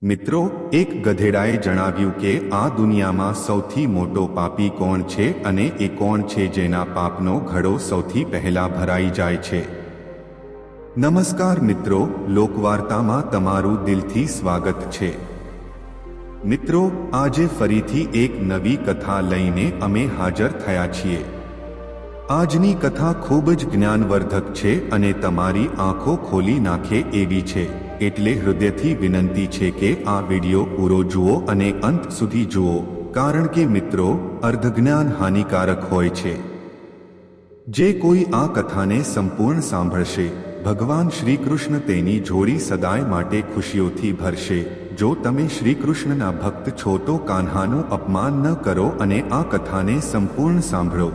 મિત્રો, એક ગધેડાએ જણાવ્યું કે આ દુનિયામાં સૌથી મોટો પાપી કોણ છે અને એ કોણ છે જેના પાપનો ઘડો સૌથી પહેલા ભરાઈ જાય છે. નમસ્કાર મિત્રો, લોકવાર્તામાં તમારું દિલથી સ્વાગત છે. મિત્રો, આજે ફરીથી એક નવી કથા લઈને અમે હાજર થયા છીએ. આજની કથા ખૂબ જ જ્ઞાનવર્ધક છે અને તમારી આંખો ખોલી નાખે એવી છે. એટલે હૃદયથી વિનંતી છે કે આ વિડિયો પૂરો જુઓ અને અંત સુધી જુઓ, કારણ કે મિત્રો, અર્ધજ્ઞાન હાનિકારક હોય છે. જે કોઈ આ કથાને સંપૂર્ણ સાંભળશે, ભગવાન શ્રીકૃષ્ણ તેની જોડી સદાય માટે ખુશીઓથી ભરશે. જો તમે શ્રીકૃષ્ણના ભક્ત છો તો કાન્હાનું અપમાન ન કરો અને આ કથાને સંપૂર્ણ સાંભળો.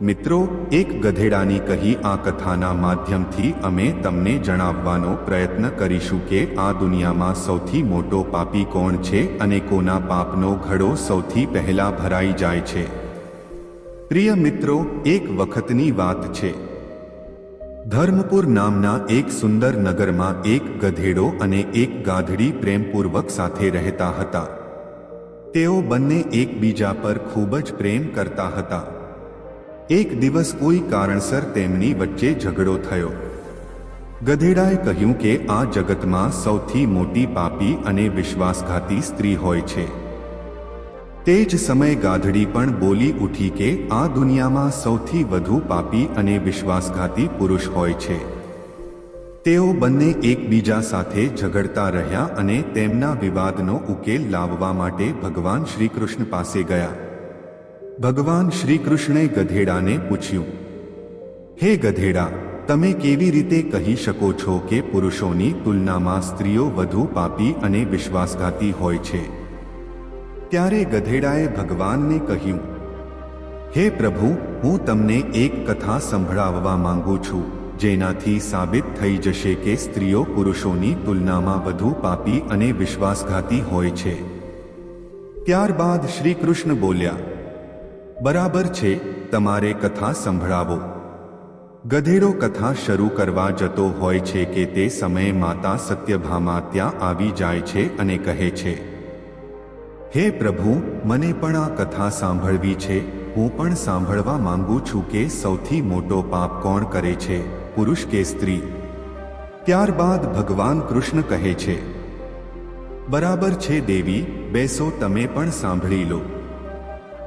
મિત્રો, એક ગધેડાની કહી આ કથાના માધ્યમથી અમે તમને જણાવવાનો પ્રયત્ન કરીશું કે આ દુનિયામાં સૌથી મોટો પાપી કોણ છે અને કોના પાપનો ઘડો સૌથી પહેલા ભરાઈ જાય છે. પ્રિય મિત્રો, એક વખતની વાત છે. ધર્મપુર નામના એક સુંદર નગરમાં એક ગધેડો અને એક ગાધડી પ્રેમપૂર્વક સાથે રહેતા હતા. તેઓ બંને એકબીજા પર ખૂબ જ પ્રેમ કરતા હતા. એક દિવસ કોઈ કારણસર તેમની વચ્ચે ઝઘડો થયો. ગધેડાએ કહ્યું કે આ જગતમાં સૌથી મોટી પાપી અને વિશ્વાસઘાતી સ્ત્રી હોય છે. તે જ સમયે ગાધડી પણ બોલી ઉઠી કે આ દુનિયામાં સૌથી વધુ પાપી અને વિશ્વાસઘાતી પુરુષ હોય છે. તેઓ બંને એકબીજા સાથે ઝઘડતા રહ્યા અને તેમના વિવાદનો ઉકેલ લાવવા માટે ભગવાન શ્રીકૃષ્ણ પાસે ગયા. ભગવાન શ્રીકૃષ્ણે ગધેડાને પૂછ્યું, હે ગધેડા, તમે કેવી રીતે કહી શકો છો કે પુરુષોની તુલનામાં સ્ત્રીઓ વધુ પાપી અને વિશ્વાસઘાતી હોય છે? ત્યારે ગધેડાએ ભગવાનને કહ્યું, હે પ્રભુ, હું તમને એક કથા સંભળાવવા માંગુ છું, જેનાથી સાબિત થઈ જશે કે સ્ત્રીઓ પુરુષોની તુલનામાં વધુ પાપી અને વિશ્વાસઘાતી હોય છે. ત્યારબાદ શ્રીકૃષ્ણ બોલ્યા, બરાબર છે, તમારે કથા સંભળાવો. ગધેડો કથા શરૂ કરવા જતો હોય છે કે તે સમયે માતા સત્યભામા ત્યાં આવી જાય છે અને કહે છે, હે પ્રભુ, મને પણ આ કથા સાંભળવી છે. હું પણ સાંભળવા માંગુ છું કે સૌથી મોટો પાપ કોણ કરે છે, પુરુષ કે સ્ત્રી? ત્યારબાદ ભગવાન કૃષ્ણ કહે છે, બરાબર છે દેવી, બેસો, તમે પણ સાંભળી લો.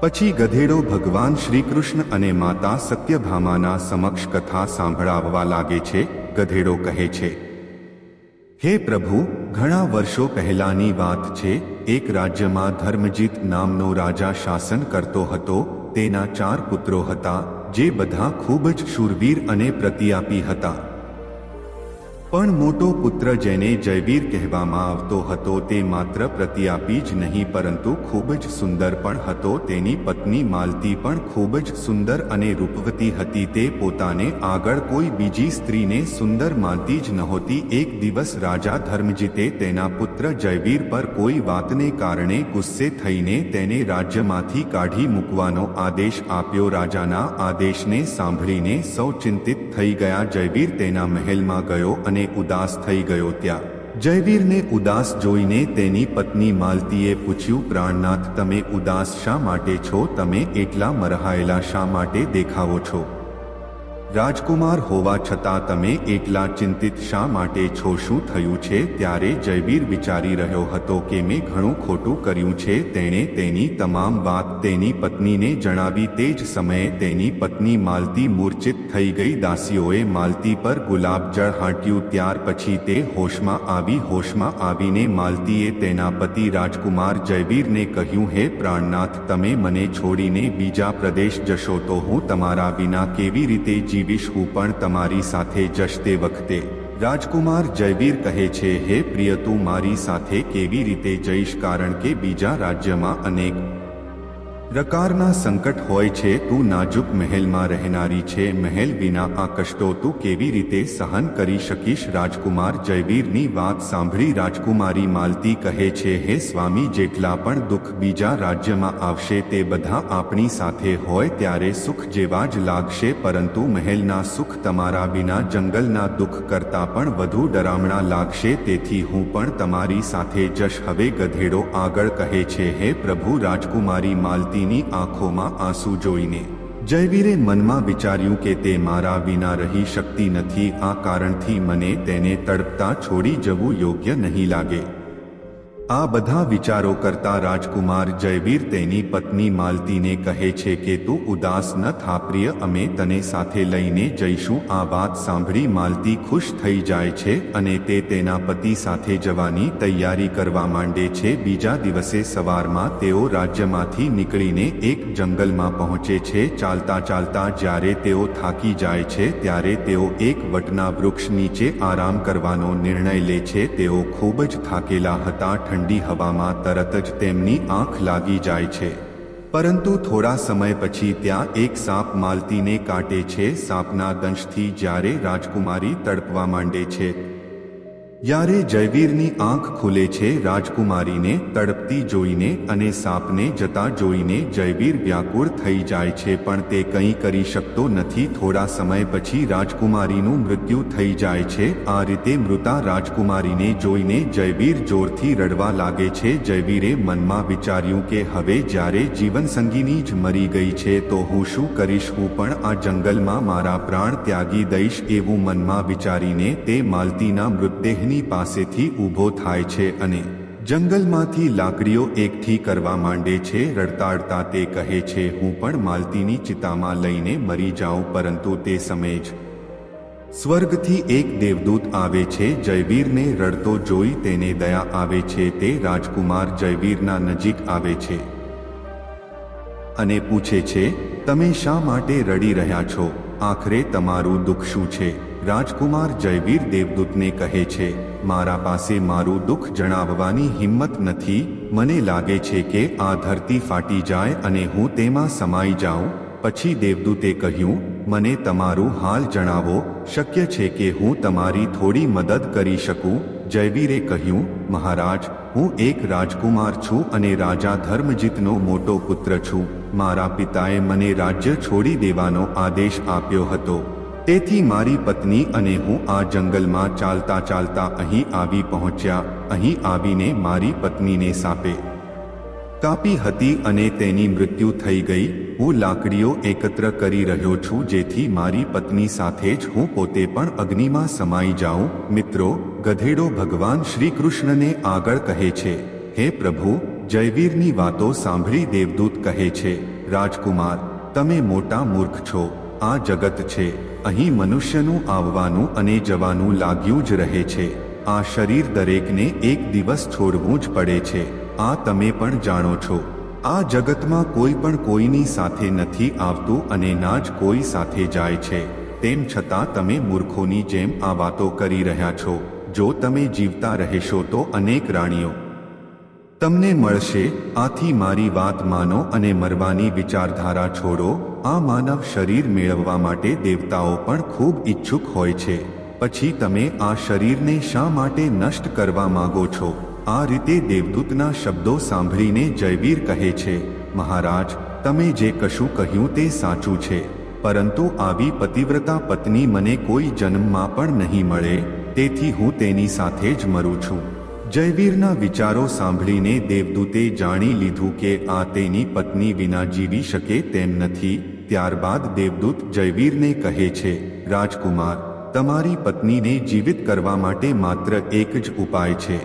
પછી ગધેડો ભગવાન શ્રીકૃષ્ણ અને માતા સત્યભામાના સમક્ષ કથા સાંભળાવવા લાગે છે. ગધેડો કહે છે, હે પ્રભુ, ઘણા વર્ષો પહેલાની વાત છે. એક રાજ્યમાં ધર્મજીત નામનો રાજા શાસન કરતો હતો. તેના 4 પુત્રો હતા, જે બધા ખૂબ જ શૂરવીર અને પ્રતિયાપી હતા. પણ મોટો પુત્ર, જેને જયવીર કહેવામાં આવતો હતો, તે માત્ર પ્રતિયાપી જ નહીં પરંતુ ખૂબ જ સુંદર પણ હતો. તેની પત્ની માલતી પણ ખૂબ જ સુંદર અને રૂપવતી હતી. તે પોતાને આગળ કોઈ બીજી સ્ત્રીને સુંદર માનતી જ નહોતી. એક દિવસ રાજા ધર્મજીતે તેના પુત્ર જયવીર પર કોઈ વાતને કારણે ગુસ્સે થઈને તેને રાજ્યમાંથી કાઢી મૂકવાનો આદેશ આપ્યો. રાજાના આદેશને સાંભળીને સૌ ચિંતિત થઈ ગયા. જયવીર તેના મહેલમાં ગયો અને ઉદાસ થઈ ગયો. ત્યાં જયવીરને ઉદાસ જોઈને તેની પત્ની માલતીએ પૂછ્યું, પ્રાણનાથ, તમે ઉદાસ શા માટે છો? તમે એટલા મરહાયેલા શા માટે દેખાવો છો? રાજકુમાર હોવા છતાં તમે એટલા ચિંતિત શા માટે છો? શું થયું છે? ત્યારે જયવીર વિચારી રહ્યો હતો કે મેં ઘણું ખોટું કર્યું છે. તેણે તેની તમામ વાત તેની પત્નીને જણાવી. તે જ સમયે તેની પત્ની માલતી મૂર્છિત થઈ ગઈ. દાસીઓએ માલતી પર ગુલાબ જળ હાંટ્યું. ત્યાર પછી તે હોશમાં આવી. હોશમાં આવીને માલતીએ તેના પતિ રાજકુમાર જયવીરને કહ્યું, હે પ્રાણનાથ, તમે મને છોડીને બીજા પ્રદેશ જશો તો હું તમારા વિના કેવી રીતે જીવીશ? હું પણ તમારી સાથે જશ. તે વખતે રાજકુમાર જયવીર કહે છે, હે પ્રિય, તું મારી સાથે કેવી રીતે જઈશ? કારણ કે બીજા રાજ્યમાં અનેક પ્રકારના સંકટ હોય છે, તું નાજુક મહેલમાં રહેનારી છે, મહેલ વિના આ કષ્ટો તું કેવી રીતે સહન કરી શકીશ? રાજકુમાર જયવીરની વાત સાંભળી રાજકુમારી માલતી કહે છે, હે સ્વામી, જેટલા પણ દુઃખ બીજા રાજ્યમાં આવશે તે બધા આપણી સાથે હોય ત્યારે સુખ જેવા જ લાગશે, પરંતુ મહેલના સુખ તમારા વિના જંગલના દુઃખ કરતાં પણ વધુ ડરામણા લાગશે, તેથી હું પણ તમારી સાથે જશ. હવે ગધેડો આગળ કહે છે, હે પ્રભુ, રાજકુમારી માલતી ની આંખોમાં આંસુ જોઈને જયવીરે મનમાં વિચાર્યું કે તે મારા વિના રહી શકતી નથી, આ કારણથી મને તેને તડપતા છોડી જવું યોગ્ય નહીં લાગે. આ બધા વિચારો કરતા રાજકુમાર જયવીર તેની પત્ની માલતીને કહે છે કે તું ઉદાસ ન થા પ્રિય, અમે તને સાથે લઈને જઈશું. આ વાત સાંભળી માલતી ખુશ થઈ જાય છે અને તે તેના પતિ સાથે જવાની તૈયારી કરવા માંડે છે. બીજા દિવસે સવારમાં તેઓ રાજ્યમાંથી નીકળીને એક જંગલમાં પહોંચે છે. ચાલતા ચાલતા જ્યારે તેઓ થાકી જાય છે ત્યારે તેઓ એક વટના વૃક્ષ નીચે આરામ કરવાનો નિર્ણય લે છે. તેઓ ખૂબ જ થાકેલા હતા. ઠંડી હવામાં તરત જ તેમની આંખ લાગી જાય છે, પરંતુ થોડા સમય પછી ત્યાં એક સાપ માલતીને કાટે છે. સાપના દંશથી જ્યારે રાજકુમારી તડપવા માંડે છે ત્યારે જયવીરની આંખ ખુલે છે. રાજકુમારીને તડપતી જોઈને અને સાપને જતા જોઈને જયવીર વ્યાકુળ થઈ જાય છે, પણ તે કંઈ કરી શકતો નથી. થોડા સમય પછી રાજકુમારીનું મૃત્યુ થઈ જાય છે. આ રીતે મૃતા રાજકુમારીને જોઈને જયવીર જોરથી રડવા લાગે છે. જયવીરે મનમાં વિચાર્યું કે હવે જ્યારે જીવનસંગીની જ મરી ગઈ છે તો હું શું કરીશ? હું પણ આ જંગલમાં મારા પ્રાણ ત્યાગી દઈશ. એવું મનમાં વિચારીને તે માલતીના મૃતદેહ પાસેથી ઊભો થાય છે અને જંગલમાંથી લાકડીઓ એકઠી કરવા માંડે છે. રડતા રડતા તે કહે છે, હું પણ માલતીની ચિતામાં લઈને મરી જાઉં. પરંતુ તે સમયે જ સ્વર્ગથી એક દેવદૂત આવે છે. જયવીરને રડતો જોઈ તેને દયા આવે છે. તે રાજકુમાર જયવીરના નજીક આવે છે અને પૂછે છે, તમે શા માટે રડી રહ્યા છો? આખરે તમારું દુઃખ શું છે? રાજકુમાર જયવીર દેવદૂતને કહે છે, મારા પાસે મારું દુઃખ જણાવવાની હિંમત નથી. મને લાગે છે કે આ ધરતી ફાટી જાય અને હું તેમાં સમાઈ જાઉં. પછી દેવદૂતે કહ્યું, મને તમારું હાલ જણાવો, શક્ય છે કે હું તમારી થોડી મદદ કરી શકું? જયવીરે કહ્યું, મહારાજ, હું એક રાજકુમાર છું અને રાજા ધર્મજીતનો મોટો પુત્ર છું. મારા પિતાએ મને રાજ્ય છોડી દેવાનો આદેશ આપ્યો હતો, તેથી મારી પત્ની અને હું આ જંગલમાં ચાલતા ચાલતા અહીં આવી પહોંચ્યા. અહીં આવીને મારી પત્નીને સાપે કાપી હતી અને તેની મૃત્યુ થઈ ગઈ. હું લાકડીઓ એકત્ર કરી રહ્યો છું જેથી મારી પત્ની સાથે જ હું પોતે પણ અગ્નિમાં સમાઈ જાઉં. મિત્રો, ગધેડો ભગવાન શ્રી કૃષ્ણને આગળ કહે છે, હે પ્રભુ, જયવીરની વાતો સાંભળી દેવદૂત કહે છે, રાજકુમાર, તમે મોટા મૂર્ખ છો. આ જગત છે, અહીં મનુષ્યનું આવવાનું અને જવાનું લાગ્યું જ રહે છે. આ શરીર દરેકને એક દિવસ છોડવું જ પડે છે. આ તમે પણ જાણો છો. આ જગતમાં કોઈ પણ કોઈની સાથે નથી આવતું અને ના જ કોઈ સાથે જાય છે. તેમ છતાં તમે મૂર્ખોની જેમ આ વાતો કરી રહ્યા છો. જો તમે જીવતા રહેશો તો અનેક રાણીઓ તમને મળશે. આથી મારી વાત માનો અને મરવાની વિચારધારા છોડો. આ માનવ શરીર મેળવવા માટે દેવતાઓ પણ ખૂબ ઈચ્છુક હોય છે. પછી તમે આ શરીરને શા માટે નષ્ટ કરવા માંગો છો? આ રીતે દેવદૂતના શબ્દો સાંભળીને જયવીર કહે છે, મહારાજ, તમે જે કશું કહ્યું તે સાચું છે, પરંતુ આવી પતિવ્રતા પત્ની મને કોઈ જન્મમાં પણ નહીં મળે, તેથી હું તેની સાથે જ મરું છું. જયવીરના વિચારો સાંભળીને દેવદૂતે જાણી લીધું કે આ તેની પત્ની વિના જીવી શકે તેમ નથી. ત્યારબાદ દેવદૂત જયવીરને કહે છે, રાજકુમાર, તમારી પત્નીને જીવિત કરવા માટે માત્ર એક જ ઉપાય છે.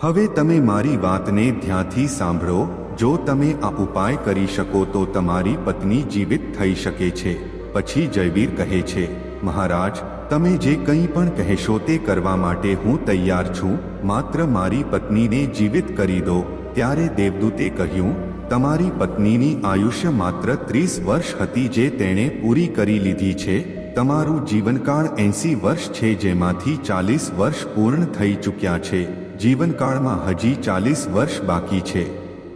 હવે તમે મારી વાતને ધ્યાનથી સાંભળો. જો તમે આ ઉપાય કરી શકો તો તમારી પત્ની જીવિત થઈ શકે છે. પછી જયવીર કહે છે, મહારાજ, તમે જે કંઈ પણ કહેશો તે કરવા માટે હું તૈયાર છું. માત્ર મારી પત્નીને જીવિત કરી દો. ત્યારે દેવદૂતે કહ્યું, તમારી પત્નીની આયુષ્ય માત્ર 30 વર્ષ હતી જે તેણે પૂરી કરી લીધી છે. તમારું જીવનકાળ 80 વર્ષ છે જેમાંથી 40 વર્ષ પૂર્ણ થઈ ચૂક્યા છે. જીવનકાળમાં હજી 40 વર્ષ બાકી છે.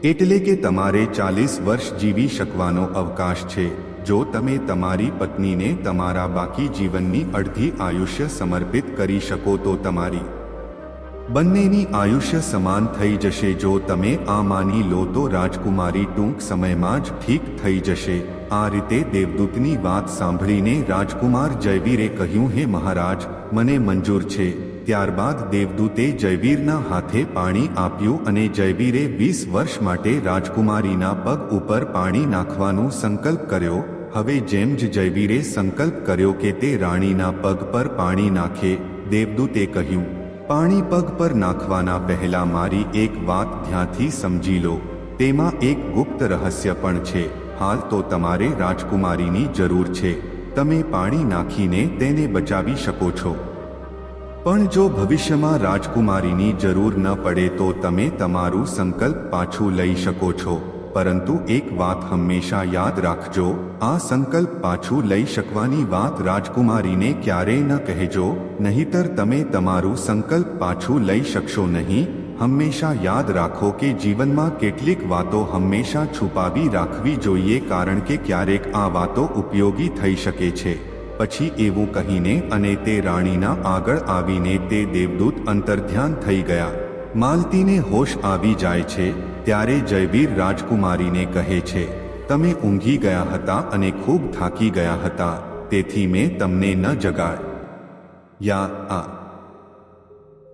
એટલે કે તમારે 40 વર્ષ જીવી શકવાનો અવકાશ છે। જો તમે તમારી પત્નીને તમારા બાકી જીવનની અડધી આયુષ્ય સમર્પિત કરી શકો તો તમારી બંનેની આયુષ્ય સમાન થઈ જશે। જો તમે આ માની લો તો રાજકુમારી ટૂંક સમયમાં જ ઠીક થઈ જશે। આ રીતે દેવદૂતની વાત સાંભળીને રાજકુમાર જયવીરે કહ્યું, હે મહારાજ, મને મંજૂર છે। ત્યારબાદ દેવદૂતે જયવીરના હાથે પાણી આપ્યું અને જયવીરે 20 વર્ષ માટે રાજકુમારીના પગ ઉપર પાણી નાખવાનો સંકલ્પ કર્યો। હવે જેમ જ જયવીરે સંકલ્પ કર્યો કે તે રાણીના પગ પર પાણી નાખે, દેવદૂતે કહ્યું, પાણી પગ પર નાખવાના પહેલા મારી એક વાત ધ્યાનથી સમજી લો। તેમાં એક ગુપ્ત રહસ્ય પણ છે। હાલ તો તમારે રાજકુમારીની જરૂર છે। તમે પાણી નાખીને તેને બચાવી શકો છો, પણ જો ભવિષ્યમાં રાજકુમારીની જરૂર ન પડે તો તમે તમારું સંકલ્પ પાછું લઈ શકો છો। પરંતુ એક વાત હંમેશા યાદ રાખજો, આ સંકલ્પ પાછું લઈ શકવાની વાત રાજકુમારીને ક્યારેય ન કહેજો, નહીતર તમે તમારું સંકલ્પ પાછું લઈ શકશો નહીં। હંમેશા યાદ રાખો કે જીવનમાં કેટલીક વાતો હંમેશા છુપાવી રાખવી જોઈએ, કારણ કે ક્યારેક આ વાતો ઉપયોગી થઈ શકે છે। પછી એવું કહીને અને તે રાણીના આગળ આવીને તે દેવદૂત અંતર્ધ્યાન થઈ ગયા। માલતીને હોશ આવી જાય છે ત્યારે જયવીર રાજકુમારીને કહે છે, તમે ઊંઘી ગયા હતા અને ખૂબ થાકી ગયા હતા, તેથી મેં તમને ન જગાડ્યા। આ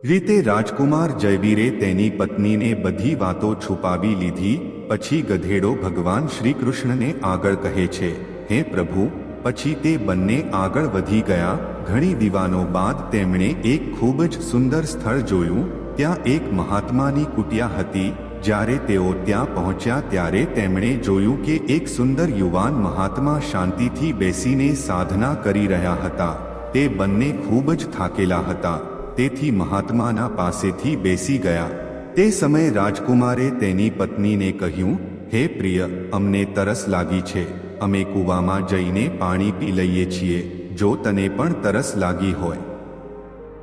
રીતે રાજકુમાર જયવીરે તેની પત્નીને બધી વાતો છુપાવી લીધી। પછી ગધેડો ભગવાન શ્રીકૃષ્ણને આગળ કહે છે, હે પ્રભુ। પછી તે બંને આગળ વધી ગયા। ઘણી દીવાનો બાદ તેમણે એક ખૂબ જ સુંદર સ્થળ જોયું। ત્યાં એક મહાત્માની કુટિયા હતી। જ્યારે તેઓ ત્યાં પહોંચ્યા ત્યારે તેમણે જોયું કે એક સુંદર યુવાન મહાત્મા શાંતિથી બેસીને સાધના કરી રહ્યા હતા। તે બંને ખૂબ જ થાકેલા હતા, તેથી મહાત્માના પાસેથી બેસી ગયા। તે સમયે રાજકુમારે તેની પત્નીને કહ્યું, હે પ્રિય, અમને તરસ લાગી છે, અમે કૂવામાં જઈને પાણી પી લઈએ છીએ। જો તને પણ તરસ લાગી હોય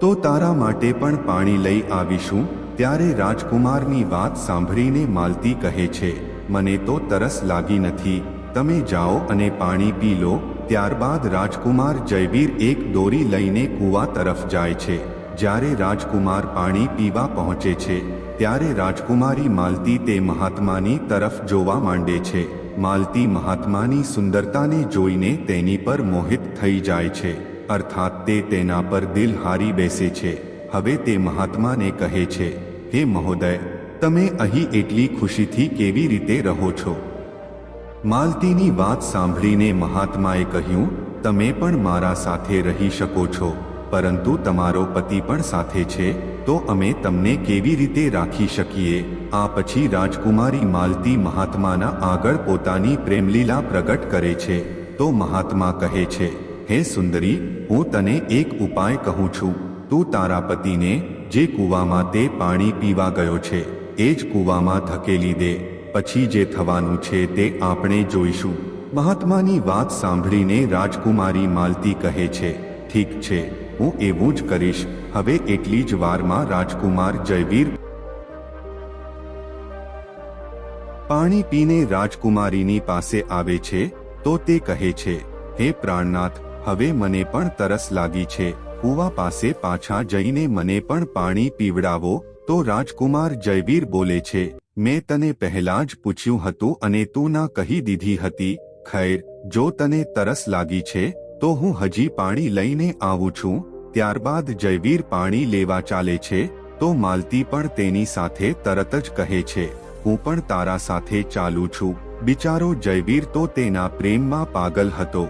તો તારા માટે પણ પાણી લઈ આવીશું। ત્યારે રાજકુમારની વાત સાંભળીને માલતી કહે છે, મને તો તરસ લાગી નથી, તમે જાઓ અને પાણી પી લો। ત્યારબાદ રાજકુમાર જયવીર એક દોરી લઈને કૂવા તરફ જાય છે। જ્યારે રાજકુમાર પાણી પીવા પહોંચે છે ત્યારે રાજકુમારી માલતી તે મહાત્માની તરફ જોવા માંડે છે। માલતી મહાત્માની સુંદરતાને જોઈને તેની પર મોહિત થઈ જાય છે, અર્થાત તે તેના પર દિલ હારી બેસે છે। હવે તે મહાત્માને કહે છે, હે મહોદય, તમે અહીં એટલી ખુશીથી કેવી રીતે રહો છો? માલતીની વાત સાંભળીને મહાત્માએ કહ્યું, તમે પણ મારા સાથે રહી શકો છો, પરંતુ તમારો પતિ પણ સાથે છે, તો અમે તમને કેવી રીતે રાખી શકીએ? આ પછી રાજકુમારી માલતી મહાત્માના આગળ પોતાની પ્રેમલીલા પ્રગટ કરે છે। તો મહાત્મા કહે છે, હે સુંદરી, હું તને એક ઉપાય કહું છું। તું તારા પતિને જે કૂવામાં તે પાણી પીવા ગયો છે એ જ કૂવામાં ધકેલી દે, પછી જે થવાનું છે તે આપણે જોઈશું। મહાત્માની વાત સાંભળીને રાજકુમારી માલતી કહે છે, ઠીક છે, હું એવું જ કરીશ। હવે એટલી જ વારમાં રાજકુમાર જયવીર પાણી પીને રાજકુમારીની પાસે આવે છે તો તે કહે છે, હે પ્રાણનાથ, હવે મને પણ તરસ લાગી છે, કૂવા પાસે પાછા જઈને મને પણ પાણી પીવડાવો। તો રાજકુમાર જયવીર બોલે છે, મેં તને પહેલા જ પૂછ્યું હતું અને તું ના કહી દીધી હતી। ખૈર, જો તને તરસ લાગી છે તો હું હજી પાણી લઈને આવું છું। ત્યારબાદ જયવીર પાણી લેવા ચાલે છે તો માલતી પણ તેની સાથે તરત જ કહે છે, હું પણ તારા સાથે ચાલું છું। બિચારો જયવીર તો તેના પ્રેમમાં પાગલ હતો।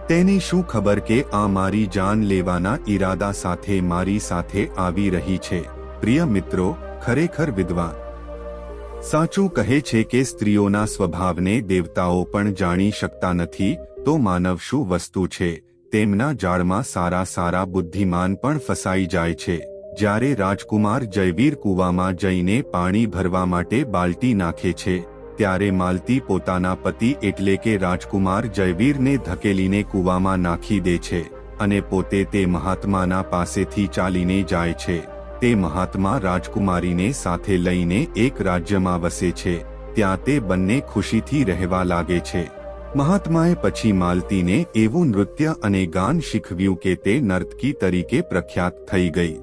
તેને શું ખબર કે આ મારી જાન લેવાના ઈરાદા સાથે મારી સાથે આવી રહી છે। પ્રિય મિત્રો, ખરેખર વિદ્વાન સાચું કહે છે કે સ્ત્રીઓના સ્વભાવને દેવતાઓ પણ જાણી શકતા નથી, તો માનવ શું વસ્તુ છે, તેમના જાળમાં સારા સારા બુદ્ધિમાન પણ ફસાઈ જાય છે। જ્યારે રાજકુમાર જયવીર કૂવામાં જઈને પાણી ભરવા માટે બાલટી નાખે છે ત્યારે માલતી પોતાના પતિ એટલે કે રાજકુમાર જયવીરને ધકેલીને કૂવામાં નાખી દે છે અને પોતે તે મહાત્માના પાસેથી ચાલીને જાય છે। તે મહાત્મા રાજકુમારીને સાથે લઈને એક રાજ્યમાં વસે છે। ત્યાં તે બંને ખુશીથી રહેવા લાગે છે. મહાત્માએ પછી માલતીને એવું નૃત્ય અને ગાન શીખવ્યું કે તે નર્તકી તરીકે પ્રખ્યાત થઈ ગઈ.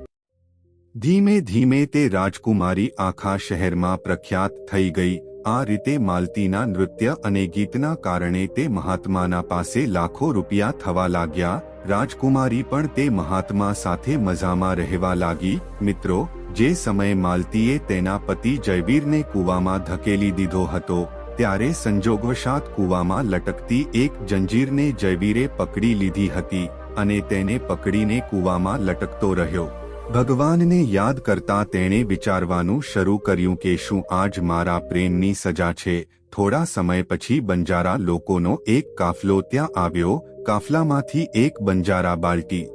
ધીમે ધીમે તે રાજકુમારી આખા શહેરમાં પ્રખ્યાત થઈ ગઈ. આ રીતે માલતીના નૃત્ય અને ગીતના કારણે તે મહાત્માના પાસે લાખો રૂપિયા થવા લાગ્યા. રાજકુમારી પણ તે મહાત્મા સાથે મજામાં રહેવા લાગી. મિત્રો, જે સમયે માલતીએ તેના પતિ જયવીરને કૂવામાં ધકેલી દીધો હતો, ત્યારે સંજોગવશાત કૂવામાં લટકતી એક જંજીરને જયવીરે પકડી લીધી હતી અને તેને પકડીને કૂવામાં લટકતો રહ્યો. ભગવાનને યાદ કરતા તેણે વિચારવાનું શરૂ કર્યું કે શું આજ મારા પ્રેમની સજા છે. થોડા સમય પછી બંજારા લોકોનો એક કાફલો ત્યાં આવ્યો. કાફલામાંથી એક બંજારા બાલટી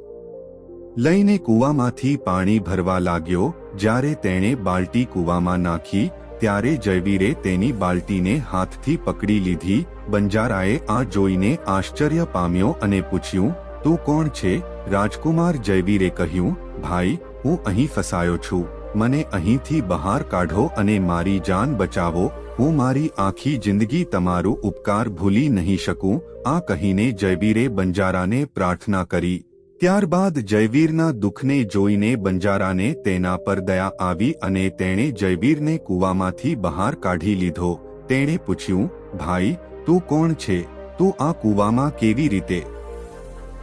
લઈને કૂવામાંથી પાણી ભરવા લાગ્યો. જ્યારે તેણે બાલટી કૂવામાં નાખી ત્યારે જયવીરે તેની બાલટીને હાથથી પકડી લીધી. બંજારાએ આ જોઈને આશ્ચર્ય પામ્યો અને પૂછ્યું, તું કોણ છે? રાજકુમાર જયવીરે કહ્યું, ભાઈ, હું અહીં ફસાયો છું. મને અહીંથી બહાર કાઢો અને મારી જાન બચાવો. હું મારી આખી જિંદગી તમારું ઉપકાર ભૂલી નહીં શકું. આ કહીને જયવીરે બંજારાને પ્રાર્થના કરી. ત્યારબાદ જયવીરના દુઃખને જોઈને બંજારાને તેના પર દયા આવી અને તેણે જયવીરને કૂવામાંથી બહાર કાઢી લીધો. તેણે પૂછ્યું, ભાઈ, તું કોણ છે? તું આ કૂવામાં કેવી રીતે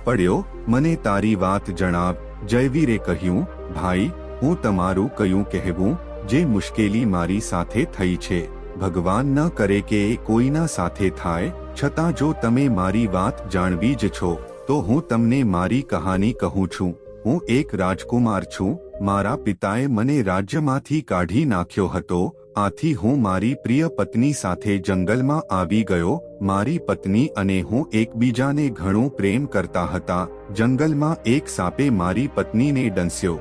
પડ્યો? મને તારી વાત જણાવ. જયવીરે કહ્યું, ભાઈ, હું તમારું કયું કહેવું? જે મુશ્કેલી મારી સાથે થઈ છે, ભગવાન ન કરે કે એ કોઈના સાથે થાય. છતાં જો તમે મારી વાત જાણવી જ છો તો હું તમને મારી કહાની કહું છું. હું એક રાજકુમાર છું. મારા પિતાએ મને રાજ્યમાંથી કાઢી નાખ્યો હતો. આથી હું મારી પ્રિય પત્ની સાથે જંગલમાં આવી ગયો. મારી પત્ની અને હું એકબીજાને ઘણું પ્રેમ કરતા હતા. જંગલમાં એક સાપે મારી પત્નીને ડંસ્યો,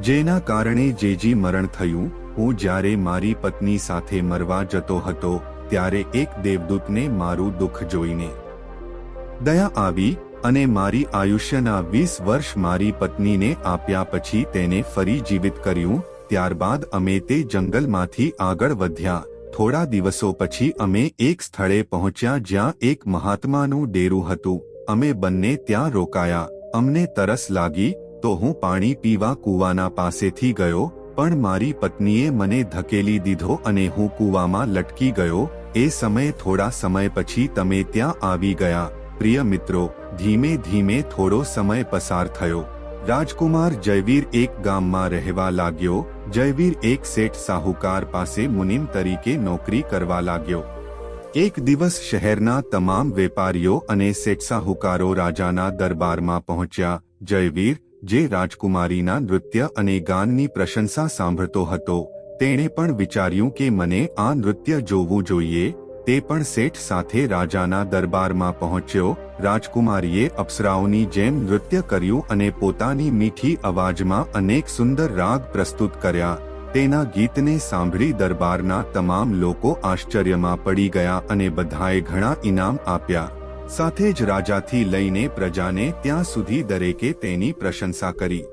જેના કારણે જેજી મરણ થયું. હું જ્યારે મારી પત્ની સાથે મરવા જતો હતો ત્યારે એક દેવદૂતને મારું દુઃખ જોઈને દયા આવી અને મારી આયુષ્યના 20 વર્ષ મારી પત્નીને આપ્યા. પછી તેને ફરી જીવિત કર્યું. ત્યારબાદ અમે તે જંગલમાંથી આગળ વધ્યા. થોડા દિવસો પછી અમે એક સ્થળે પહોંચ્યા જ્યાં એક મહાત્માનું ડેરું હતું. અમે બંને ત્યાં રોકાયા. અમને તરસ લાગી તો હું પાણી પીવા કૂવાના પાસેથી ગયો, પણ મારી પત્નીએ મને ધકેલી દીધો અને હું કૂવામાં લટકી ગયો. એ સમયે થોડા સમય પછી તમે ત્યાં આવી ગયા. પ્રિય મિત્રો, ધીમે ધીમે થોડો સમય પસાર થયો. રાજકુમાર જયવીર એક ગામમાં રહેવા લાગ્યો. જયવીર એક શેઠ સાહુકાર પાસે મુનિમ તરીકે નોકરી કરવા લાગ્યો. એક દિવસ શહેરના તમામ વેપારીઓ અને શેઠ સાહુકારો રાજાના દરબારમાં પહોંચ્યા. જયવીર, જે રાજકુમારીના નૃત્ય અને ગાનની પ્રશંસા સાંભળતો હતો, તેણે પણ વિચાર્યું કે મને આ નૃત્ય જોવું જોઈએ. તે પણ શેઠ સાથે રાજાના દરબારમાં પહોંચ્યો. રાજકુમારીએ અપ્સરાઓની જેમ નૃત્ય કર્યું અને પોતાની મીઠી અવાજમાં અનેક સુંદર રાગ પ્રસ્તુત કર્યા. તેના ગીતને સાંભળી દરબારના તમામ લોકો આશ્ચર્યમાં પડી ગયા અને બધાએ ઘણા ઇનામ આપ્યા. સાથે જ રાજાથી લઈને પ્રજાને ત્યાં સુધી દરેકે તેની પ્રશંસા કરી.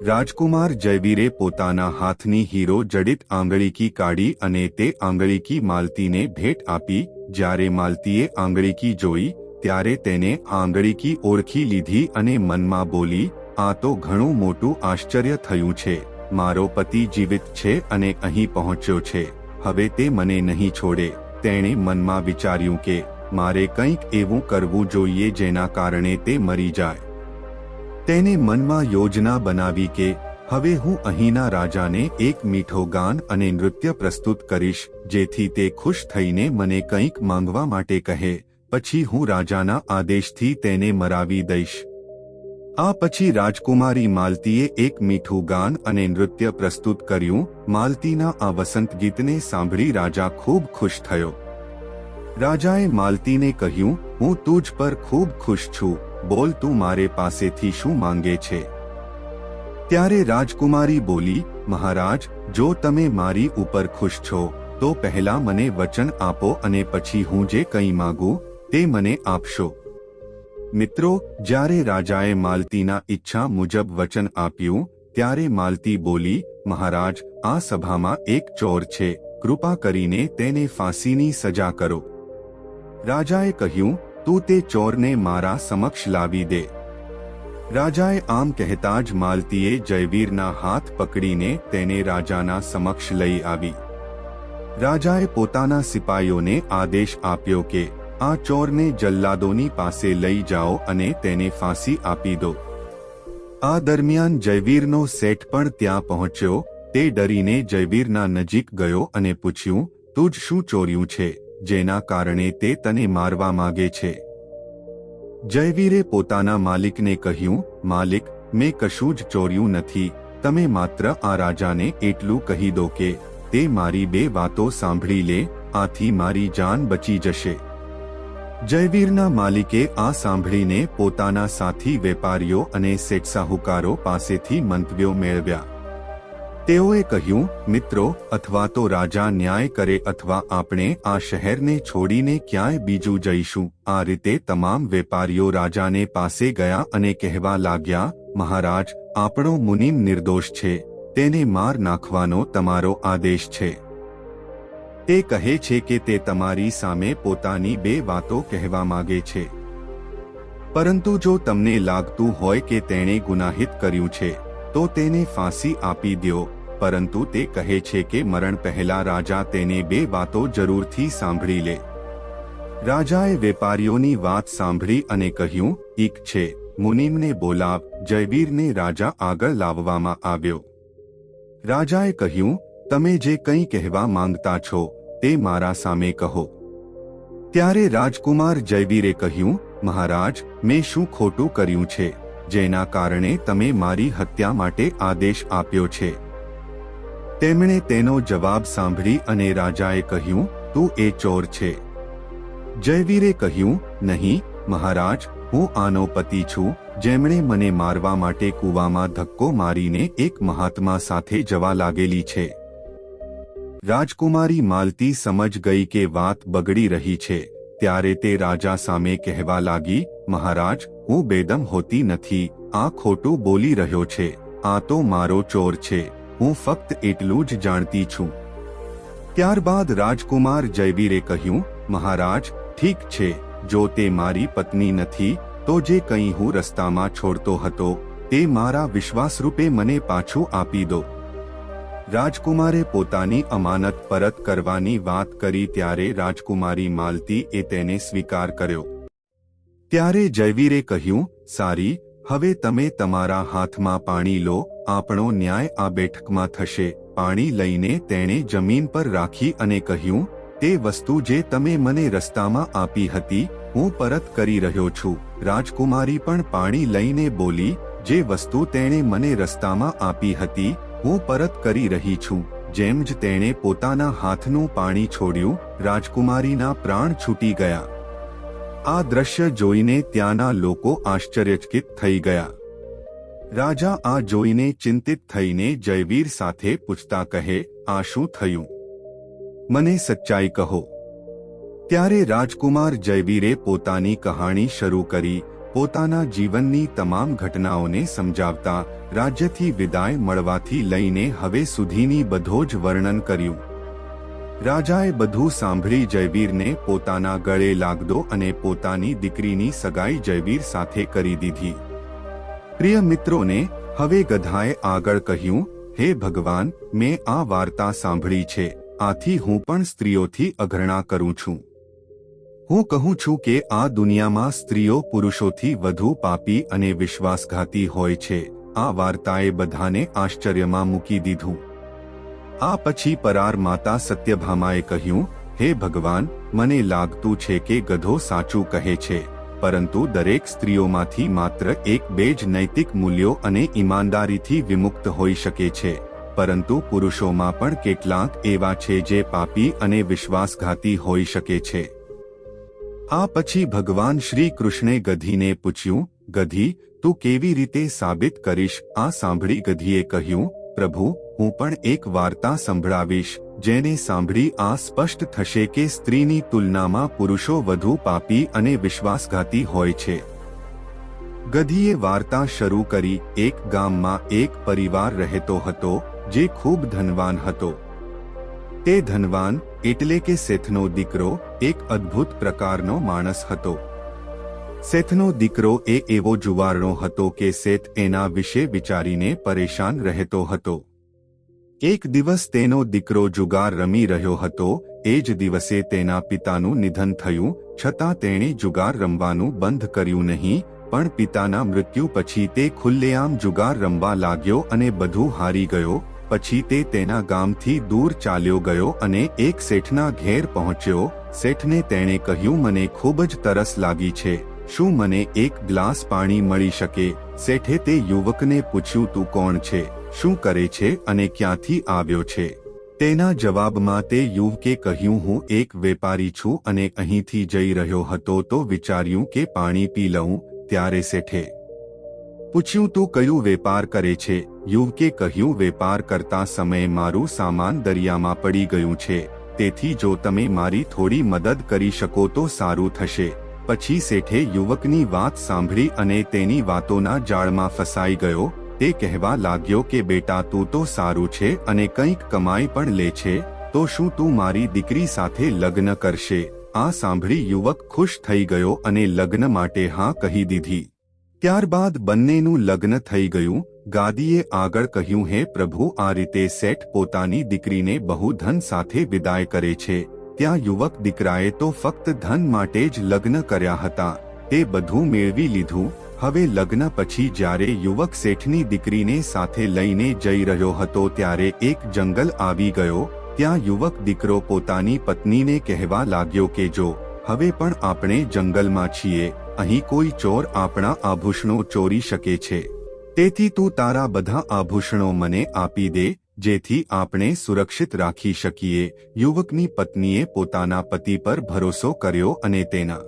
રાજકુમાર જયવીરે પોતાના હાથની હીરો જડિત આંગળીકી કાઢી અને તે આંગળીકી માલતીને ભેટ આપી. જ્યારે માલતીએ આંગળીકી જોઈ ત્યારે તેને આંગળીકી ઓળખી લીધી અને મનમાં બોલી, આ તો ઘણું મોટું આશ્ચર્ય થયું છે. મારો પતિ જીવિત છે અને અહીં પહોંચ્યો છે. હવે તે મને નહીં છોડે. તેણે મનમાં વિચાર્યું કે મારે કંઈક એવું કરવું જોઈએ જેના કારણે તે મરી જાય. તેને મનમાં યોજના બનાવી કે હવે હું અહીંના રાજાને એક મીઠો ગાન અને નૃત્ય પ્રસ્તુત કરીશ, જેથી તે ખુશ થઈને મને કંઈક માંગવા માટે કહે. પછી હું રાજાના આદેશથી તેને મરાવી દઈશ. આ પછી રાજકુમારી માલતીએ એક મીઠું ગાન અને નૃત્ય પ્રસ્તુત કર્યું. માલતીના આ વસંત ગીતને સાંભળી રાજા ખૂબ ખુશ થયો. રાજાએ માલતીને કહ્યું, હું તુજ પર ખૂબ ખુશ છું. બોલ, તું મારે પાસેથી શું માંગે છે? ત્યારે રાજકુમારી બોલી, મહારાજ, જો તમે મારી ઉપર ખુશ છો તો પહેલા મને વચન આપો અને પછી હું જે કંઈ માંગું તે મને આપશો. મિત્રો, જ્યારે રાજાએ માલતીના ઈચ્છા મુજબ વચન આપ્યું ત્યારે માલતી બોલી, મહારાજ, આ સભામાં એક ચોર છે. કૃપા કરીને તેને ફાંસીની સજા કરો. રાજાએ કહ્યું, તું તે ચોરને મારા સમક્ષ લાવી દે. રાજાએ આમ કહેતા જ માલતીએ જયવીરના હાથ પકડીને તેને રાજાના સમક્ષ લઈ આવી. રાજાએ પોતાના સિપાઈઓને આદેશ આપ્યો કે આ ચોરને જલ્લાદોની પાસે લઈ જાઓ અને તેને ફાંસી આપી દો. આ દરમિયાન જયવીરનો શેઠ પણ ત્યાં પહોંચ્યો. તે ડરીને જયવીરના નજીક ગયો અને પૂછ્યું, તું જ શું ચોર્યું છે જેના કારણે તે તને મારવા માંગે છે? જયવીરે પોતાના માલિકને કહ્યું, માલિક, મેં કશું જ ચોર્યું નથી. તમે માત્ર આ રાજાને એટલું કહી દો કે તે મારી બે વાતો સાંભળી લે, આથી મારી જાન બચી જશે. જયવીરના માલિકે આ સાંભળીને પોતાના સાથી વેપારીઓ અને શેઠ સાહુકારો પાસેથી મંતવ્યો મેળવ્યા. તેઓએ કહ્યું, મિત્રો, અથવા તો રાજા ન્યાય કરે અથવા આપણે આ શહેરને છોડીને ક્યાંય બીજું જઈશું. આ રીતે તમામ વેપારીઓ રાજાને પાસે ગયા અને કહેવા લાગ્યા, મહારાજ, આપણો મુનિમ નિર્દોષ છે, તેને માર નાખવાનો તમારો આદેશ છે. તે કહે છે કે તે તમારી સામે પોતાની બે વાતો કહેવા માંગે છે. પરંતુ જો તમને લાગતું હોય કે તેણે ગુનાહિત કર્યું છે તો તેને ફાંસી આપી દો. પરંતુ તે કહે છે કે મરણ પહેલા રાજા તેને બે વાતો જરૂરથી સાંભળી લે. રાજાએ વેપારીઓની વાત સાંભળી અને કહ્યું, ઠીક છે, મુનિમને બોલાવ. જયવીરને રાજા આગળ લાવવામાં આવ્યો. રાજાએ કહ્યું, તમે જે કંઈ કહેવા માંગતા છો તે મારા સામે કહો. ત્યારે રાજકુમાર જયવીરે કહ્યું, મહારાજ, મેં શું ખોટું કર્યું છે જેના કારણે તમે મારી હત્યા માટે આદેશ આપ્યો છે? તેમણે તેનો જવાબ સાંભળી અને રાજાએ કહ્યું, તું એ ચોર છે. જયવીરે કહ્યું, નહીં મહારાજ, હું આનો પતિ છું, જેમણે મને મારવા માટે કૂવામાં ધક્કો મારીને એક મહાત્મા સાથે જવા લાગેલી છે. રાજકુમારી માલતી સમજ ગઈ કે વાત બગડી રહી છે. ત્યારે તે રાજા સામે કહેવા લાગી, મહારાજ, હું બેદમ હોતી નથી. આ ખોટું બોલી રહ્યો છે. આ તો મારો ચોર છે. હું ફક્ત એટલું જ જાણતી છું. ત્યારબાદ રાજકુમાર જયવીરે કહ્યું, મહારાજ, ઠીક છે, જો તે મારી પત્ની નથી તો જે કંઈ હું રસ્તામાં છોડતો હતો તે મારા વિશ્વાસરૂપે મને પાછું આપી દો. રાજકુમારે પોતાની અમાનત પરત કરવાની વાત કરી ત્યારે રાજકુમારી માલતીએ તેને સ્વીકાર કર્યો. ત્યારે જયવીરે કહ્યું, સારી, હવે તમે તમારા હાથમાં પાણી લો. આપણો ન્યાય આ બેઠકમાં થશે. પાણી લઈને તેણે જમીન પર રાખી અને કહ્યું, તે વસ્તુ જે તમે મને રસ્તામાં આપી હતી હું પરત કરી રહ્યો છું. રાજકુમારી પણ પાણી લઈને બોલી, જે વસ્તુ તેણે મને રસ્તામાં આપી હતી હું પરત કરી રહી છું. જેમ જ તેણે પોતાના હાથનું પાણી છોડ્યું, રાજકુમારીના પ્રાણ છૂટી ગયા. આ દ્રશ્ય જોઈને ત્યાંના લોકો આશ્ચર્યચકિત થઈ ગયા. રાજા આ જોઈને ચિંતિત થઈને જયવીર સાથે પૂછતા કહે, આ શું થયું? મને સચ્ચાઈ કહો. ત્યારે રાજકુમાર જયવીરે પોતાની કહાણી શરૂ કરી. પોતાના જીવનની તમામ ઘટનાઓને સમજાવતા રાજ્યથી વિદાય મળવાથી લઈને હવે સુધીની બધો જ વર્ણન કર્યું. રાજાએ બધું સાંભળી જયવીરને પોતાના ગળે લાગદો અને પોતાની દીકરીની સગાઈ જયવીર સાથે કરી દીધી. પ્રિય મિત્રોને, હવે ગધાએ આગળ કહ્યું, હે ભગવાન, મેં આ વાર્તા સાંભળી છે, આથી હું પણ સ્ત્રીઓથી અઘરણા કરું છું. હું કહું છું કે આ દુનિયામાં સ્ત્રીઓ પુરુષોથી વધુ પાપી અને વિશ્વાસઘાતી હોય છે. આ વાર્તાએ બધાને આશ્ચર્યમાં મૂકી દીધું. આ પછી પરાર માતા સત્યભામાએ કહ્યું, હે ભગવાન, મને લાગતું છે કે ગધો સાચું કહે છે, પરંતુ દરેક સ્ત્રીઓમાંથી માત્ર એક બે જ નૈતિક મૂલ્યો અને ઈમાનદારીથી વિમુક્ત હોઈ શકે છે. પરંતુ પુરુષોમાં પણ કેટલાક એવા છે જે પાપી અને વિશ્વાસઘાતી હોઈ શકે છે. આ પછી ભગવાન શ્રી કૃષ્ણે ગધીને પૂછ્યું, ગધી, તું કેવી રીતે સાબિત કરીશ? આ સાંભળી ગધીએ કહ્યું, પ્રભુ, હું પણ એક વાર્તા સંભળાવીશ, જેને સાંભળી આ સ્પષ્ટ થશે કે સ્ત્રીની તુલનામાં પુરુષો વધુ પાપી અને વિશ્વાસઘાતી હોય છે. ગધીએ વાર્તા શરૂ કરી. એક ગામમાં એક પરિવાર રહેતો હતો જે ખૂબ ધનવાન હતો. તે ધનવાન એટલે કે શેથનો દીકરો એક અદ્ભુત પ્રકારનો માણસ હતો. શેથનો દીકરો એવો જુવારણો હતો કે શેથ એના વિશે વિચારીને પરેશાન રહેતો હતો. એક દિવસ તેનો દીકરો જુગાર રમી રહ્યો હતો. એ જ દિવસે તેના પિતાનું નિધન થયું, છતાં તેણે જુગાર રમવાનું બંધ કર્યું નહીં. પણ પિતાના મૃત્યુ પછી તે ખુલ્લેઆમ જુગાર રમવા લાગ્યો અને બધું હારી ગયો. પછી તે તેના ગામથી દૂર ચાલ્યો ગયો અને એક શેઠના ઘેર પહોંચ્યો. શેઠને તેણે કહ્યું, મને ખૂબ જ તરસ લાગી છે, શું મને એક ગ્લાસ પાણી મળી શકે? શેઠે તે યુવકને પૂછ્યું, તું કોણ છે, શું કરે છે અને ક્યાંથી આવ્યો છે? તેના જવાબમાં તે યુવકે કહ્યું, હું એક વેપારી છું અને અહીંથી જઈ રહ્યો હતો તો વિચાર્યું કે પાણી પી લઉં. ત્યારે શેઠે પૂછ્યું, તું કયું વેપાર કરે છે? યુવકે કહ્યું, વેપાર કરતા સમયે મારું સામાન દરિયામાં પડી ગયું છે, તેથી જો તમે મારી થોડી મદદ કરી શકો તો સારું થશે. પછી શેઠે યુવકની વાત સાંભળી અને તેની વાતોના જાળમાં ફસાઈ ગયો. તે કહેવા લાગ્યો કે બેટા, તું તો સારું છે અને કંઈક કમાઈ પણ લે છે, તો શું તું મારી દીકરી સાથે લગ્ન કરશે? આ સાંભળી યુવક ખુશ થઈ ગયો અને લગ્ન માટે હા કહી દીધી. ત્યારબાદ બંનેનું લગ્ન થઈ ગયું. ગાદીએ આગળ કહ્યું, હે પ્રભુ, આ રીતે શેઠ પોતાની દીકરીને બહુ ધન સાથે વિદાય કરે છે. ત્યાં યુવક દીકરાએ તો ફક્ત ધન માટે જ લગ્ન કર્યા હતા. તે બધું મેળવી લીધું. હવે લગ્ન પછી જ્યારે યુવક શેઠની દીકરીને સાથે લઈને જઈ રહ્યો હતો ત્યારે એક જંગલ આવી ગયો. ત્યાં યુવક દીકરો પોતાની પત્નીને કહેવા લાગ્યો કે જો હવે પણ આપણે જંગલમાં છીએ, અહીં કોઈ ચોર આપણા આભૂષણો ચોરી શકે છે, તેથી તું તારા બધા આભૂષણો મને આપી દે, જેથી આપણે સુરક્ષિત રાખી શકીએ. યુવકની પત્નીએ પોતાના પતિ પર ભરોસો કર્યો અને તેના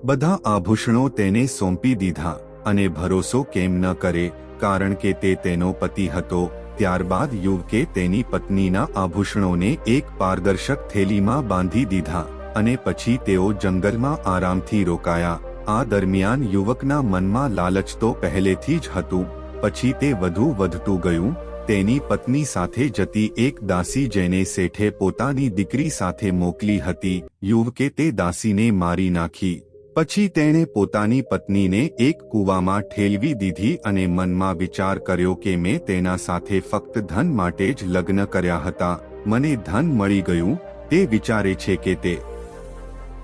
બધા આભૂષણો તેને સોંપી દીધા. અને ભરોસો કેમ ન કરે, કારણ કે તે તેનો પતિ હતો. ત્યારબાદ યુવકે તેની પત્નીના આભૂષણોને એક પારદર્શક થેલીમાં બાંધી દીધા અને પછી તેઓ જંગલમાં આરામથી રોકાયા. આ દરમિયાન યુવકના મનમાં લાલચ તો પહેલેથી જ હતું. પછી તે વધુ વધતું ગયું. તેની પત્ની સાથે જતી એક દાસી જેને શેઠે પોતાની દીકરી સાથે મોકલી હતી, યુવકે તે દાસીને મારી નાખી. પછી તેણે પોતાની પત્નીને એક કૂવામાં ઠેલવી દીધી અને મનમાં વિચાર કર્યો કે મેં તેના સાથે ફક્ત ધન માટે જ લગ્ન કર્યા હતા, મને ધન મળી ગયું. તે વિચારે છે કે તે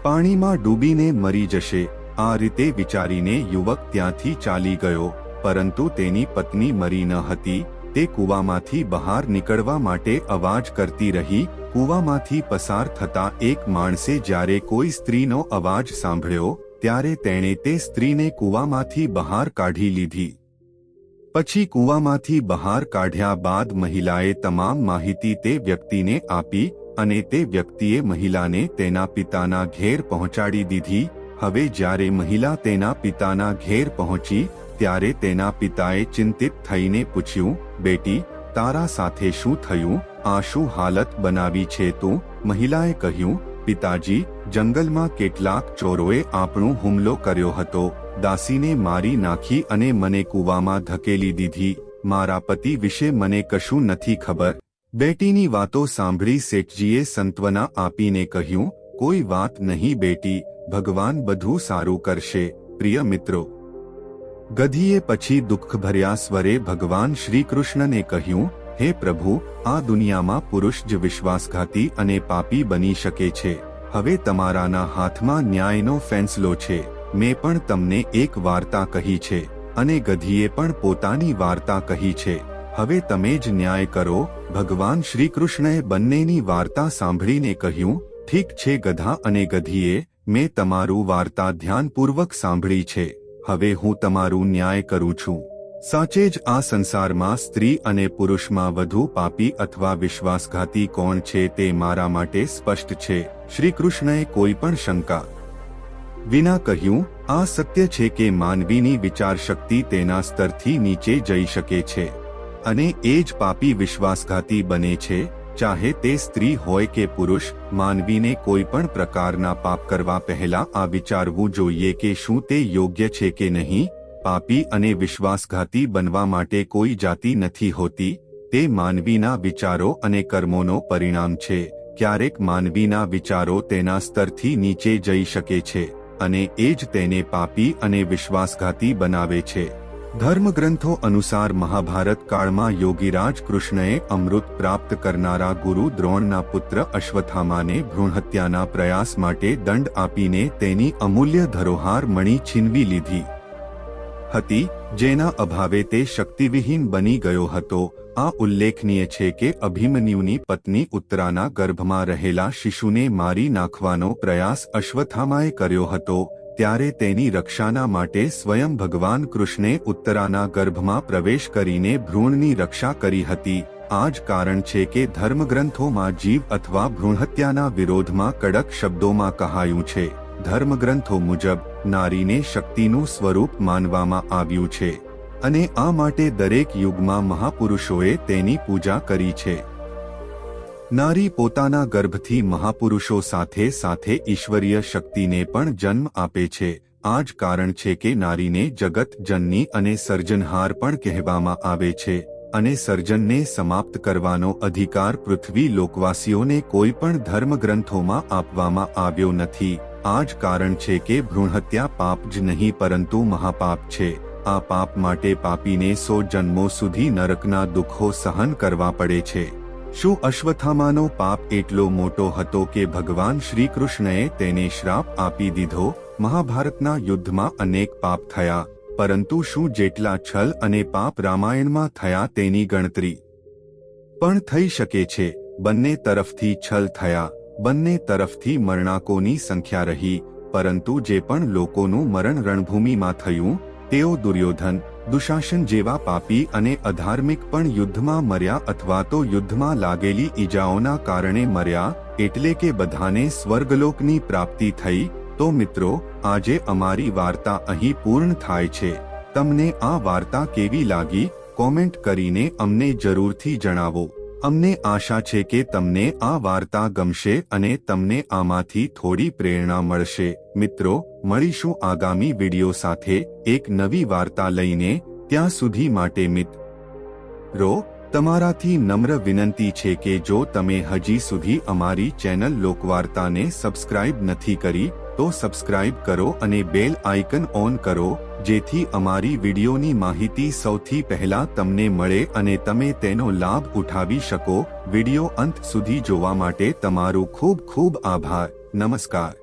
પાણીમાં ડૂબીને મરી જશે. આ રીતે વિચારીને યુવક ત્યાંથી ચાલી ગયો. પરંતુ તેની પત્ની મરી ન હતી. તે કૂવામાંથી બહાર નીકળવા માટે અવાજ કરતી રહી. કૂવામાંથી પસાર થતા એક માણસે જ્યારે કોઈ સ્ત્રીનો અવાજ સાંભળ્યો ત્યારે તેણે તે સ્ત્રીને કૂવામાંથી બહાર કાઢી લીધી. પછી કૂવામાંથી બહાર કાઢ્યા બાદ મહિલાએ તમામ માહિતી તે વ્યક્તિને આપી અને તે વ્યક્તિએ મહિલાને તેના પિતાના ઘેર પહોંચાડી દીધી. હવે જ્યારે મહિલા તેના પિતાના ઘેર પહોંચી ત્યારે તેના પિતાએ ચિંતિત થઈને પૂછ્યું, બેટી, તારા સાથે શું થયું? આ શું હાલત બનાવી છે તું? મહિલાએ કહ્યું, પિતાજી, જંગલમાં કેટલાક ચોરોએ આપણો હુમલો કર્યો હતો. દાસીને મારી નાખી અને મને કૂવામાં ધકેલી દીધી. મારા પતિ વિશે મને કશું નથી ખબર. બેટીની વાતો સાંભળી શેઠજીએ સંત્વના આપીને કહ્યું, કોઈ વાત નહીં બેટી, ભગવાન બધું સારું કરશે. પ્રિય મિત્રો, ગધીએ પછી દુઃખભર્યા સ્વરે ભગવાન શ્રીકૃષ્ણને કહ્યું, હે પ્રભુ, આ દુનિયામાં પુરુષ જ વિશ્વાસઘાતી અને પાપી બની શકે છે. હવે તમારાના હાથમાં ન્યાયનો ફેંસલો છે. મેં પણ તમને એક વાર્તા કહી છે અને ગધીએ પણ પોતાની વાર્તા કહી છે. હવે તમે જ ન્યાય કરો. ભગવાન શ્રીકૃષ્ણએ બંનેની વાર્તા સાંભળીને કહ્યું, ઠીક છે ગધા અને ગધીએ, મેં તમારું વાર્તા ધ્યાનપૂર્વક સાંભળી છે. હવે હું તમારું ન્યાય કરું છું. સાચે જ આ સંસારમાં સ્ત્રી અને પુરુષમાં વધુ પાપી અથવા વિશ્વાસઘાતી કોણ છે તે મારા માટે સ્પષ્ટ છે. શ્રીકૃષ્ણએ કોઈ પણ શંકા વિના કહ્યું, આ સત્ય છે કે માનવીની વિચારશક્તિ તેના સ્તરથી નીચે જઈ શકે છે અને એ જ પાપી વિશ્વાસઘાતી બને છે. ચાહે તે સ્ત્રી હોય કે પુરુષ, માનવીને કોઈ પણ પ્રકારના પાપ કરવા પહેલા આ વિચારવું જોઈએ કે શું તે યોગ્ય છે કે નહીં. પાપી અને વિશ્વાસઘાતી બનવા માટે કોઈ જાતિ નથી હોતી. તે માનવીના વિચારો અને કર્મોનો પરિણામ છે. ક્યારેક માનવીના વિચારો તેના સ્તરથી નીચે જઈ શકે છે અને એ જ તેને પાપી અને વિશ્વાસઘાતી બનાવે છે. ધર્મગ્રંથો અનુસાર મહાભારત કાળમાં યોગીરાજ કૃષ્ણએ અમૃત પ્રાપ્ત કરનારા ગુરુ દ્રોણના પુત્ર અશ્વત્થામાને ભ્રૂણહત્યાના પ્રયાસ માટે દંડ આપીને તેની અમૂલ્ય ધરોહાર મણિ છીનવી લીધી હતી, જેના અભાવે તે શક્તિવિહીન બની ગયો હતો. આ ઉલ્લેખનીય છે કે અભિમન્યુની પત્ની ઉત્તરાના ગર્ભમાં રહેલા શિશુને મારી નાખવાનો પ્રયાસ અશ્વત્થામાએ કર્યો હતો. ત્યારે તેની રક્ષાના માટે સ્વયં ભગવાન કૃષ્ણે ઉત્તરાના ગર્ભમાં પ્રવેશ કરીને ભ્રૂણની રક્ષા કરી હતી. આ જ કારણ છે કે ધર્મગ્રંથોમાં જીવ અથવા ભ્રૂણહત્યાના વિરોધમાં કડક શબ્દોમાં કહાયું છે. ધર્મગ્રંથો મુજબ નારીને શક્તિનું સ્વરૂપ માનવામાં આવ્યું છે અને આ માટે દરેક યુગમાં મહાપુરુષોએ તેની પૂજા કરી છે. નારી પોતાના ગર્ભથી મહાપુરુષો સાથે સાથે ઈશ્વરીય શક્તિને પણ જન્મ આપે છે. આ જ કારણ છે કે નારીને જગત જનની અને સર્જનહાર પણ કહેવામાં આવે છે અને સર્જનને સમાપ્ત કરવાનો અધિકાર પૃથ્વી લોકવાસીઓને કોઈ પણ ધર્મગ્રંથોમાં આપવામાં આવ્યો નથી. આ જ કારણ છે કે ભ્રૂણહત્યા પાપ જ નહીં પરંતુ મહાપાપ છે. આ પાપ માટે પાપીને 100 જન્મો સુધી નરકના દુઃખો સહન કરવા પડે છે. શું અશ્વત્થામાનો પાપ એટલો મોટો હતો કે ભગવાન શ્રી કૃષ્ણએ તેને શ્રાપ આપી દીધો? મહાભારતના યુદ્ધમાં અનેક પાપ થયા, પરંતુ શું જેટલા છલ અને પાપ રામાયણમાં થયા તેની ગણતરી પણ થઈ શકે છે? બંને તરફથી છલ થયા, બંને તરફથી મરણાકોની સંખ્યા રહી, પરંતુ જે પણ લોકોનું મરણ રણભૂમિમાં થયું તેઓ દુર્યોધન, દુશાસન જેવા પાપી અને અધાર્મિક પણ યુદ્ધમાં મર્યા અથવા તો યુદ્ધમાં લાગેલી ઈજાઓના કારણે મર્યા, એટલે કે બધાને સ્વર્ગલોકની પ્રાપ્તિ થઈ. તો મિત્રો, આજે અમારી વાર્તા અહીં પૂર્ણ થાય છે. તમને આ વાર્તા કેવી લાગી? કોમેન્ટ કરીને અમને જરૂરથી જણાવો. અમને આશા છે કે તમને આ વાર્તા ગમશે અને તમને આમાંથી થોડી પ્રેરણા મળશે. મિત્રો, મળીશું આગામી વિડિયો સાથે એક નવી વાર્તા લઈને. ત્યાં સુધી માટે મિત્રો, તમારાથી નમ્ર વિનંતી છે કે જો તમે હજી સુધી અમારી ચેનલ લોકવાર્તાને સબસ્ક્રાઇબ નથી કરી તો સબસ્ક્રાઇબ કરો અને બેલ આઇકન ઓન કરો, જેથી અમારી વિડિયોની માહિતી સૌથી પહેલા તમને મળે અને તમે તેનો લાભ ઉઠાવી શકો. વિડિયો અંત સુધી જોવા માટે તમારો ખૂબ ખૂબ આભાર. નમસ્કાર.